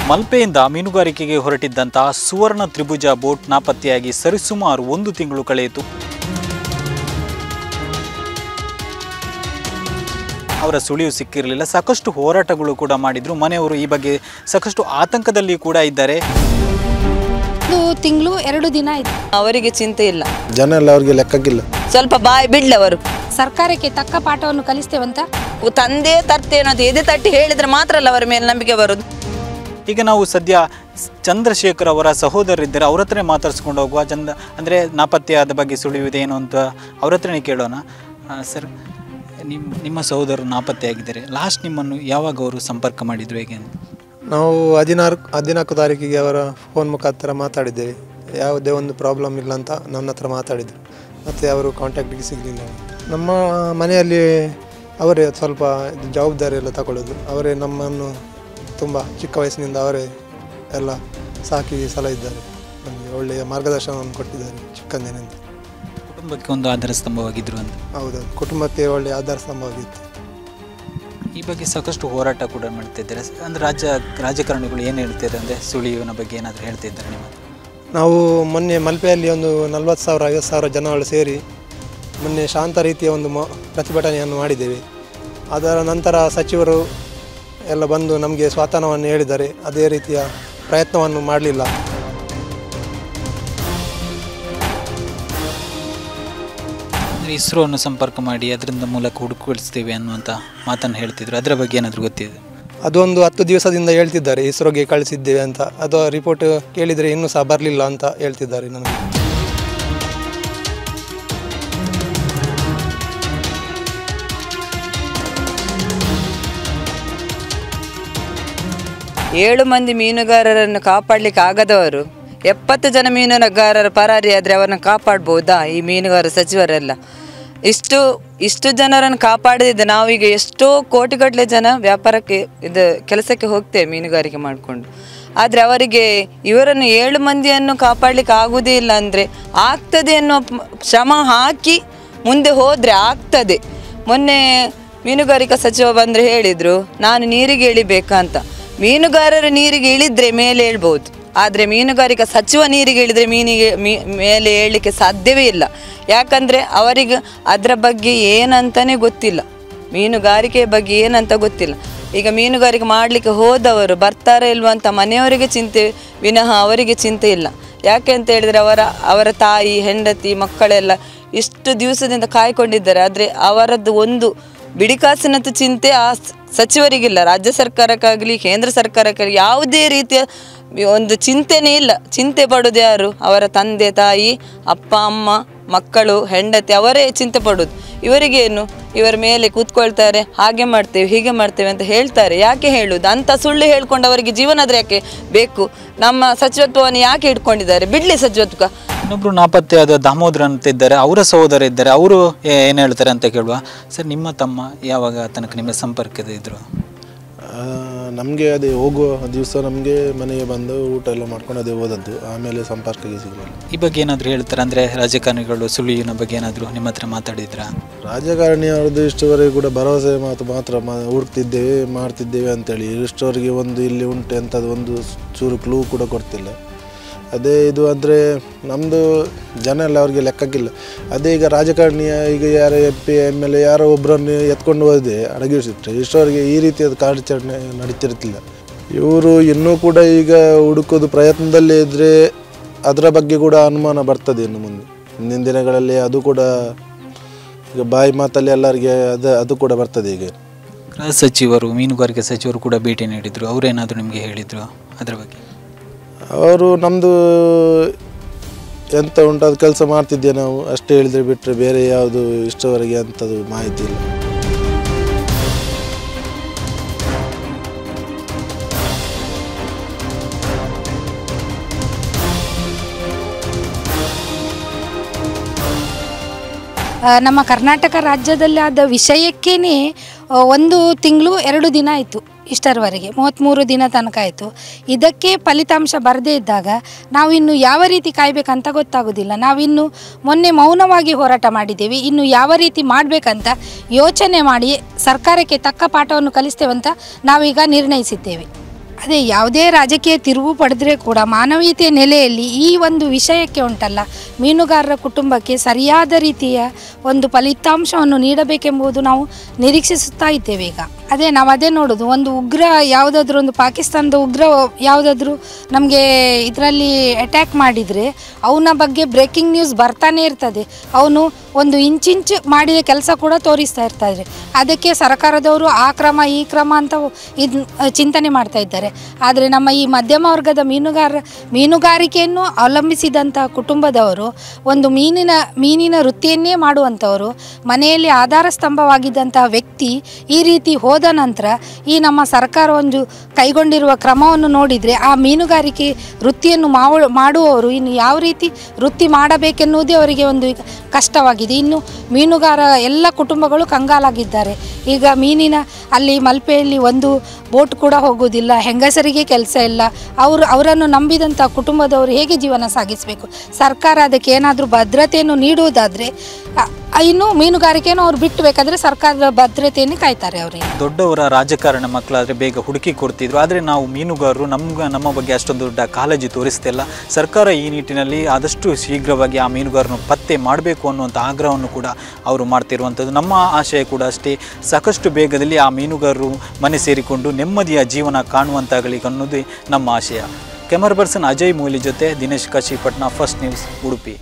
ಮಲ್ಪೆಯಿಂದ ಮೀನುಗಾರಿಕೆಗೆ ಹೊರಟಿದ್ದಂತಹ ಸುವರ್ಣ ತ್ರಿಭುಜ ಬೋಟ್ ನಾಪತ್ತೆಯಾಗಿ ಸರಿಸುಮಾರು 1 ತಿಂಗಳು ಕಳೆಯಿತು. ಅವರ ಸುಳಿವು ಸಿಕ್ಕಿರಲಿಲ್ಲ. ಸಾಕಷ್ಟು ಹೋರಾಟಗಳು ಕೂಡ ಮಾಡಿದ್ರು. ಮನೆಯವರು ಈ ಬಗ್ಗೆ ಸಾಕಷ್ಟು ಆತಂಕದಲ್ಲಿ ಕೂಡ ಇದ್ದಾರೆ. 1 ತಿಂಗಳು 2 ದಿನ ಆಯ್ತು. ಅವರಿಗೆ ಚಿಂತೆ ಇಲ್ಲ, ಜನ ಎಲ್ಲ ಅವರಿಗೆ ಲೆಕ್ಕಕ್ಕಿಲ್ಲ. ಸ್ವಲ್ಪ ಬಾಯಿ ಬಿಡ್ಲಿ ಅವರು. ಸರ್ಕಾರಕ್ಕೆ ತಕ್ಕ ಪಾಠವನ್ನು ಕಲಿಸ್ತೇವಂತ ತಂದೆ ತರ್ತೇನೋ ಅಂತ ಎದೆ ತಟ್ಟಿ ಹೇಳಿದ್ರೆ ಮಾತ್ರ ಅಲ್ಲ ಅವರ ಮೇಲೆ ನಂಬಿಕೆ ಬರೋದು. ಈಗ ನಾವು ಸದ್ಯ ಚಂದ್ರಶೇಖರ್ ಅವರ ಸಹೋದರರಿದ್ದಾರೆ, ಅವ್ರ ಹತ್ರನೇ ಮಾತಾಡ್ಸ್ಕೊಂಡು ಹೋಗುವ. ಅಂದರೆ ನಾಪತ್ತೆಯಾದ ಬಗ್ಗೆ ಸುಳಿವಿದೆ ಏನು ಅಂತ ಅವ್ರ ಹತ್ರನೇ ಕೇಳೋಣ. ಸರ್, ನಿಮ್ಮ ಸಹೋದರರು ನಾಪತ್ತೆಯಾಗಿದ್ದಾರೆ. ಲಾಸ್ಟ್ ನಿಮ್ಮನ್ನು ಯಾವಾಗ ಅವರು ಸಂಪರ್ಕ ಮಾಡಿದ್ರು, ಹೇಗೆ ಅಂತ? ನಾವು 14 ತಾರೀಕಿಗೆ ಅವರ ಫೋನ್ ಮುಖಾಂತರ ಮಾತಾಡಿದ್ದೇವೆ. ಯಾವುದೇ ಒಂದು ಪ್ರಾಬ್ಲಮ್ ಇಲ್ಲ ಅಂತ ನನ್ನ ಹತ್ರ ಮಾತಾಡಿದರು. ಮತ್ತು ಅವರು ಕಾಂಟ್ಯಾಕ್ಟಿಗೆ ಸಿಗಲಿಲ್ಲ. ನಮ್ಮ ಮನೆಯಲ್ಲಿ ಅವರೇ ಸ್ವಲ್ಪ ಜವಾಬ್ದಾರಿ ಎಲ್ಲ ತಗೊಳ್ಳೋದು. ಅವರೇ ನಮ್ಮನ್ನು ತುಂಬ ಚಿಕ್ಕ ವಯಸ್ಸಿನಿಂದ ಅವರೇ ಎಲ್ಲ ಸಾಕಿ ಸಲಹಿದ್ದಾರೆ. ನಮಗೆ ಒಳ್ಳೆಯ ಮಾರ್ಗದರ್ಶನವನ್ನು ಕೊಟ್ಟಿದ್ದಾರೆ ಚಿಕ್ಕಂದಿನಿಂದ. ಕುಟುಂಬಕ್ಕೆ ಒಂದು ಆಧಾರ ಸ್ತಂಭವಾಗಿದ್ದರು ಅಂತ. ಹೌದು, ಕುಟುಂಬಕ್ಕೆ ಒಳ್ಳೆಯ ಆಧಾರ ಸ್ತಂಭವಾಗಿತ್ತು. ಈ ಬಗ್ಗೆ ಸಾಕಷ್ಟು ಹೋರಾಟ ಕೂಡ ಮಾಡ್ತಿದ್ದಾರೆ. ಅಂದರೆ ರಾಜಕಾರಣಿಗಳು ಏನು ಹೇಳ್ತಿದ್ದಾರೆ ಅಂದರೆ ಸುಳಿವಿನ ಬಗ್ಗೆ ಏನಾದರೂ ಹೇಳ್ತಿದ್ದಾರೆ ನಿಮ್ಮ? ನಾವು ಮೊನ್ನೆ ಮಲ್ಪೆಯಲ್ಲಿ ಒಂದು 40,000-50,000 ಜನಗಳು ಸೇರಿ ಮೊನ್ನೆ ಶಾಂತ ರೀತಿಯ ಒಂದು ಪ್ರತಿಭಟನೆಯನ್ನು ಮಾಡಿದ್ದೇವೆ. ಅದರ ನಂತರ ಸಚಿವರು ಎಲ್ಲ ಬಂದು ನಮಗೆ ಸ್ವಾತಂತ್ರ್ಯವನ್ನು ಹೇಳಿದ್ದಾರೆ. ಅದೇ ರೀತಿಯ ಪ್ರಯತ್ನವನ್ನು ಮಾಡಲಿಲ್ಲ. ಇಸ್ರೋವನ್ನು ಸಂಪರ್ಕ ಮಾಡಿ ಅದರಿಂದ ಮೂಲಕ ಹುಡುಕಿಸ್ತೇವೆ ಅನ್ನುವಂಥ ಮಾತನ್ನು ಹೇಳ್ತಿದ್ರು. ಅದರ ಬಗ್ಗೆ ಏನಾದರೂ ಗೊತ್ತಿದೆ? ಅದೊಂದು 10 ದಿವಸದಿಂದ ಹೇಳ್ತಿದ್ದಾರೆ ಇಸ್ರೋಗೆ ಕಳಿಸಿದ್ದೇವೆ ಅಂತ. ಅದು ರಿಪೋರ್ಟ್ ಕೇಳಿದರೆ ಇನ್ನೂ ಸಹ ಬರಲಿಲ್ಲ ಅಂತ ಹೇಳ್ತಿದ್ದಾರೆ ನಮಗೆ. ಏಳು ಮಂದಿ ಮೀನುಗಾರರನ್ನು ಕಾಪಾಡಲಿಕ್ಕೆ ಆಗದವರು 70 ಜನ ಮೀನುಗಾರರ ಪರಾರಿ ಆದರೆ ಅವರನ್ನು ಕಾಪಾಡ್ಬೋದಾ ಈ ಮೀನುಗಾರ ಸಚಿವರೆಲ್ಲ? ಇಷ್ಟು ಜನರನ್ನು ಕಾಪಾಡದಿದ್ದ ನಾವೀಗ ಎಷ್ಟೋ ಕೋಟಿಗಟ್ಟಲೆ ಜನ ವ್ಯಾಪಾರಕ್ಕೆ ಕೆಲಸಕ್ಕೆ ಹೋಗ್ತೇವೆ ಮೀನುಗಾರಿಕೆ ಮಾಡಿಕೊಂಡು. ಆದರೆ ಅವರಿಗೆ ಇವರನ್ನು 7 ಮಂದಿಯನ್ನು ಕಾಪಾಡಲಿಕ್ಕೆ ಆಗುವುದೇ ಇಲ್ಲ. ಅಂದರೆ ಆಗ್ತದೆ ಅನ್ನೋ ಶ್ರಮ ಹಾಕಿ ಮುಂದೆ ಹೋದರೆ ಆಗ್ತದೆ. ಮೊನ್ನೆ ಮೀನುಗಾರಿಕಾ ಸಚಿವ ಬಂದರೆ ಹೇಳಿದರು, ನಾನು ನೀರಿಗೆ ಇಳಿಬೇಕಂತ. ಮೀನುಗಾರರು ನೀರಿಗೆ ಇಳಿದ್ರೆ ಮೇಲೆ ಹೇಳ್ಬೋದು, ಆದರೆ ಮೀನುಗಾರಿಕಾ ಸಚಿವ ನೀರಿಗೆ ಇಳಿದ್ರೆ ಮೇಲೆ ಏಳಲಿಕ್ಕೆ ಸಾಧ್ಯವೇ ಇಲ್ಲ. ಯಾಕಂದರೆ ಅವರಿಗೆ ಅದರ ಬಗ್ಗೆ ಏನಂತಲೇ ಗೊತ್ತಿಲ್ಲ, ಮೀನುಗಾರಿಕೆ ಬಗ್ಗೆ ಏನಂತ ಗೊತ್ತಿಲ್ಲ. ಈಗ ಮೀನುಗಾರಿಕೆ ಮಾಡಲಿಕ್ಕೆ ಹೋದವರು ಬರ್ತಾರಾ ಇಲ್ವ ಅಂತ ಮನೆಯವರಿಗೆ ಚಿಂತೆ ವಿನಃ ಅವರಿಗೆ ಚಿಂತೆ ಇಲ್ಲ. ಯಾಕೆ ಅಂತ ಹೇಳಿದರೆ ಅವರ ತಾಯಿ, ಹೆಂಡತಿ, ಮಕ್ಕಳೆಲ್ಲ ಇಷ್ಟು ದಿವಸದಿಂದ ಕಾಯ್ಕೊಂಡಿದ್ದಾರೆ. ಆದರೆ ಅವರದ್ದು ಒಂದು ಬಿಡಿಕಾಸಿನಂತ ಚಿಂತೆ ಆ ಸಚಿವರಿಗಿಲ್ಲ. ರಾಜ್ಯ ಸರ್ಕಾರಕ್ಕಾಗಲಿ ಕೇಂದ್ರ ಸರ್ಕಾರಕ್ಕಾಗಲಿ ಯಾವುದೇ ರೀತಿಯ ಒಂದು ಚಿಂತೆನೇ ಇಲ್ಲ. ಚಿಂತೆ ಪಡೋದು ಯಾರು? ಅವರ ತಂದೆ ತಾಯಿ, ಅಪ್ಪ ಅಮ್ಮ, ಮಕ್ಕಳು, ಹೆಂಡತಿ, ಅವರೇ ಚಿಂತೆ ಪಡೋದು. ಇವರಿಗೇನು? ಇವರ ಮೇಲೆ ಕೂತ್ಕೊಳ್ತಾರೆ, ಹಾಗೆ ಮಾಡ್ತೇವೆ ಹೀಗೆ ಮಾಡ್ತೇವೆ ಅಂತ ಹೇಳ್ತಾರೆ. ಯಾಕೆ ಹೇಳುವುದು? ಅಂಥ ಸುಳ್ಳು ಹೇಳ್ಕೊಂಡು ಅವರಿಗೆ ಜೀವನದ ಯಾಕೆ ಬೇಕು? ನಮ್ಮ ಸಚಿವತ್ವವನ್ನು ಯಾಕೆ ಇಟ್ಕೊಂಡಿದ್ದಾರೆ? ಬಿಡಲಿ ಸಚಿವತ್ವ. ಇನ್ನೊಬ್ರು ನಾಪತ್ತೆಯಾದ ದಾಮೋದರ ಅಂತ ಇದ್ದಾರೆ, ಅವರ ಸಹೋದರ ಇದ್ದಾರೆ. ಅವರು ಏನು ಹೇಳ್ತಾರೆ ಅಂತ ಕೇಳುವ. ಸರ್, ನಿಮ್ಮ ತಮ್ಮ ಯಾವಾಗ ತನಕ ನಿಮ್ಮ ಸಂಪರ್ಕದ ಇದ್ರು? ನಮಗೆ ಅದೇ ಹೋಗುವ ದಿವಸ ನಮಗೆ ಮನೆಗೆ ಬಂದು ಊಟ ಎಲ್ಲ ಮಾಡ್ಕೊಂಡು ಅದೇ ಹೋದದ್ದು. ಆಮೇಲೆ ಸಂಪರ್ಕಕ್ಕೆ ಸಿಗಲಿಲ್ಲ. ಈ ಬಗ್ಗೆ ಏನಾದರೂ ಹೇಳ್ತಾರೆ? ಅಂದರೆ ರಾಜಕಾರಣಿಗಳು ಸುಳಿವಿನ ಬಗ್ಗೆ ಏನಾದರೂ ನಿಮ್ಮ ಹತ್ರ ಮಾತಾಡಿದ್ರಾ? ರಾಜಕಾರಣಿ ಅವ್ರದ್ದು ಇಷ್ಟವರೆಗೆ ಕೂಡ ಭರವಸೆ ಮಾತ್ರ ಹುಡುಕ್ತಿದ್ದೇವೆ, ಮಾಡ್ತಿದ್ದೇವೆ ಅಂತೇಳಿ. ಇಷ್ಟವರೆಗೆ ಒಂದು ಇಲ್ಲಿ ಉಂಟು ಎಂಥದ್ದು ಒಂದು ಚೂರು ಕ್ಲೂ ಕೂಡ ಕೊಡ್ತಿಲ್ಲ. ಅದೇ ಇದು ಅಂದರೆ ನಮ್ಮದು ಜನ ಎಲ್ಲ ಅವ್ರಿಗೆ ಲೆಕ್ಕಕ್ಕಿಲ್ಲ. ಅದೇ ಈಗ ರಾಜಕಾರಣಿಯ ಈಗ ಯಾರೋ MP MLA ಯಾರೋ ಒಬ್ಬರನ್ನು ಎತ್ಕೊಂಡು ಹೋದೆ ಅಡಗಿಸಿಟ್ರೆ ಇಷ್ಟವರೆಗೆ ಈ ರೀತಿಯಾದ ಕಾರ್ಯಾಚರಣೆ ನಡೀತಿರ್ತಿಲ್ಲ. ಇವರು ಇನ್ನೂ ಕೂಡ ಈಗ ಹುಡುಕೋದು ಪ್ರಯತ್ನದಲ್ಲೇ ಇದ್ದರೆ ಅದರ ಬಗ್ಗೆ ಕೂಡ ಅನುಮಾನ ಬರ್ತದೆ ಇನ್ನು ಮುಂದೆ. ಹಿಂದಿನ ದಿನಗಳಲ್ಲಿ ಅದು ಕೂಡ ಈಗ ಬಾಯಿ ಮಾತಲ್ಲಿ ಎಲ್ಲರಿಗೆ ಅದು ಕೂಡ ಬರ್ತದೆ. ಈಗ ಗೃಹ ಸಚಿವರು, ಮೀನುಗಾರಿಕೆ ಸಚಿವರು ಕೂಡ ಭೇಟಿ ನೀಡಿದರು. ಅವರೇನಾದರೂ ನಿಮಗೆ ಹೇಳಿದರು ಅದರ ಬಗ್ಗೆ? ಅವರು ನಮ್ಮದು ಎಂತ ಉಂಟು ಅದು ಕೆಲಸ ಮಾಡ್ತಿದ್ದೆ ನಾವು ಅಷ್ಟೇ ಹೇಳಿದರೆ ಬಿಟ್ಟರೆ ಬೇರೆ ಯಾವುದು ಇಷ್ಟವರೆಗೆ ಅಂಥದ್ದು ಮಾಹಿತಿ ಇಲ್ಲ. ನಮ್ಮ ಕರ್ನಾಟಕ ರಾಜ್ಯದಲ್ಲಿ ಆದ ವಿಷಯಕ್ಕೇ 1 ತಿಂಗಳು 2 ದಿನ ಆಯಿತು. ಇಷ್ಟರವರೆಗೆ 33 ದಿನ ತನಕ ಆಯಿತು. ಇದಕ್ಕೆ ಫಲಿತಾಂಶ ಬರದೇ ಇದ್ದಾಗ ನಾವಿನ್ನು ಯಾವ ರೀತಿ ಕಾಯಬೇಕಂತ ಗೊತ್ತಾಗೋದಿಲ್ಲ. ನಾವಿನ್ನು ಮೊನ್ನೆ ಮೌನವಾಗಿ ಹೋರಾಟ ಮಾಡಿದ್ದೇವೆ. ಇನ್ನು ಯಾವ ರೀತಿ ಮಾಡಬೇಕಂತ ಯೋಚನೆ ಮಾಡಿ ಸರ್ಕಾರಕ್ಕೆ ತಕ್ಕ ಪಾಠವನ್ನು ಕಲಿಸ್ತೇವಂತ ನಾವೀಗ ನಿರ್ಣಯಿಸಿದ್ದೇವೆ. ಅದೇ ಯಾವುದೇ ರಾಜಕೀಯ ತಿರುವು ಪಡೆದ್ರೆ ಕೂಡ ಮಾನವೀಯತೆಯ ನೆಲೆಯಲ್ಲಿ ಈ ಒಂದು ವಿಷಯಕ್ಕೆ ಉಂಟಲ್ಲ, ಮೀನುಗಾರರ ಕುಟುಂಬಕ್ಕೆ ಸರಿಯಾದ ರೀತಿಯ ಒಂದು ಫಲಿತಾಂಶವನ್ನು ನೀಡಬೇಕೆಂಬುದು ನಾವು ನಿರೀಕ್ಷಿಸುತ್ತಾ ಇದ್ದೇವೆ. ಈಗ ನಾವು ಅದೇ ನೋಡೋದು, ಒಂದು ಉಗ್ರ ಯಾವುದಾದ್ರೂ ಒಂದು ಪಾಕಿಸ್ತಾನದ ಉಗ್ರ ಯಾವುದಾದ್ರೂ ನಮಗೆ ಇದರಲ್ಲಿ ಅಟ್ಯಾಕ್ ಮಾಡಿದರೆ ಅವನ ಬಗ್ಗೆ ಬ್ರೇಕಿಂಗ್ ನ್ಯೂಸ್ ಬರ್ತಾನೆ ಇರ್ತದೆ. ಅವನು ಒಂದು ಇಂಚಿಂಚು ಮಾಡಿದ ಕೆಲಸ ಕೂಡ ತೋರಿಸ್ತಾ ಇರ್ತಾರೆ. ಅದಕ್ಕೆ ಸರ್ಕಾರದವರು ಆ ಕ್ರಮ ಈ ಕ್ರಮ ಅಂತ ಚಿಂತನೆ ಮಾಡ್ತಾ ಇದ್ದಾರೆ. ಆದರೆ ನಮ್ಮ ಈ ಮಧ್ಯಮ ವರ್ಗದ ಮೀನುಗಾರಿಕೆಯನ್ನು ಅವಲಂಬಿಸಿದಂಥ ಕುಟುಂಬದವರು, ಒಂದು ಮೀನಿನ ವೃತ್ತಿಯನ್ನೇ ಮಾಡುವಂಥವರು, ಮನೆಯಲ್ಲಿ ಆಧಾರ ಸ್ತಂಭವಾಗಿದ್ದಂತಹ ವ್ಯಕ್ತಿ ಈ ರೀತಿ ಹೋದ ನಂತರ ಈ ನಮ್ಮ ಸರ್ಕಾರ ಒಂದು ಕೈಗೊಂಡಿರುವ ಕ್ರಮವನ್ನು ನೋಡಿದರೆ ಆ ಮೀನುಗಾರಿಕೆ ವೃತ್ತಿಯನ್ನು ಮಾಡುವವರು ಇನ್ನು ಯಾವ ರೀತಿ ವೃತ್ತಿ ಮಾಡಬೇಕೆನ್ನುವುದೇ ಅವರಿಗೆ ಒಂದು ಕಷ್ಟವಾಗಿದೆ. ಇನ್ನು ಮೀನುಗಾರ ಎಲ್ಲ ಕುಟುಂಬಗಳು ಕಂಗಾಲಾಗಿದ್ದಾರೆ. ಈಗ ಅಲ್ಲಿ ಮಲ್ಪೆಯಲ್ಲಿ ಒಂದು ಬೋಟ್ ಕೂಡ ಹೋಗುವುದಿಲ್ಲ, ಹೆಂಗಸರಿಗೆ ಕೆಲಸ ಇಲ್ಲ. ಅವರನ್ನು ನಂಬಿದಂಥ ಕುಟುಂಬದವರು ಹೇಗೆ ಜೀವನ ಸಾಗಿಸಬೇಕು? ಸರ್ಕಾರ ಅದಕ್ಕೆ ಏನಾದರೂ ಭದ್ರತೆಯನ್ನು ನೀಡುವುದಾದರೆ, ಇನ್ನು ಮೀನುಗಾರಿಕೆಯನ್ನು ಅವ್ರು ಬಿಟ್ಟು ಬೇಕಾದರೆ ಸರ್ಕಾರದ ಭದ್ರತೆಯನ್ನು ಕಾಯ್ತಾರೆ. ಅವರಿಗೆ ದೊಡ್ಡವರ ರಾಜಕಾರಣ ಮಕ್ಕಳಾದರೆ ಬೇಗ ಹುಡುಕಿ ಕೊಡ್ತಿದ್ರು, ಆದರೆ ನಾವು ಮೀನುಗಾರರು ನಮ್ಮ ಬಗ್ಗೆ ಅಷ್ಟೊಂದು ದೊಡ್ಡ ಕಾಳಜಿ ತೋರಿಸ್ತಿಲ್ಲ. ಸರ್ಕಾರ ಈ ನಿಟ್ಟಿನಲ್ಲಿ ಆದಷ್ಟು ಶೀಘ್ರವಾಗಿ ಆ ಮೀನುಗಾರನ್ನು ಪತ್ತೆ ಮಾಡಬೇಕು ಅನ್ನುವಂಥ ಆಗ್ರಹವನ್ನು ಕೂಡ ಅವರು ಮಾಡ್ತಿರುವಂಥದ್ದು. ನಮ್ಮ ಆಶಯ ಕೂಡ ಅಷ್ಟೇ, ಸಾಕಷ್ಟು ಬೇಗದಲ್ಲಿ ಆ ಮೀನುಗಾರರು ಮನೆ ಸೇರಿಕೊಂಡು ನೆಮ್ಮದಿಯ ಜೀವನ ಕಾಣುವಂತಾಗಲಿ ಅನ್ನೋದೇ ನಮ್ಮ ಆಶಯ. ಕ್ಯಾಮರಾ ಪರ್ಸನ್ ಅಜಯ್ ಮೂಲಿ ಜೊತೆ ದಿನೇಶ್ ಕಾಶಿಪಟ್ನ, ಫಸ್ಟ್ ನ್ಯೂಸ್, ಉಡುಪಿ.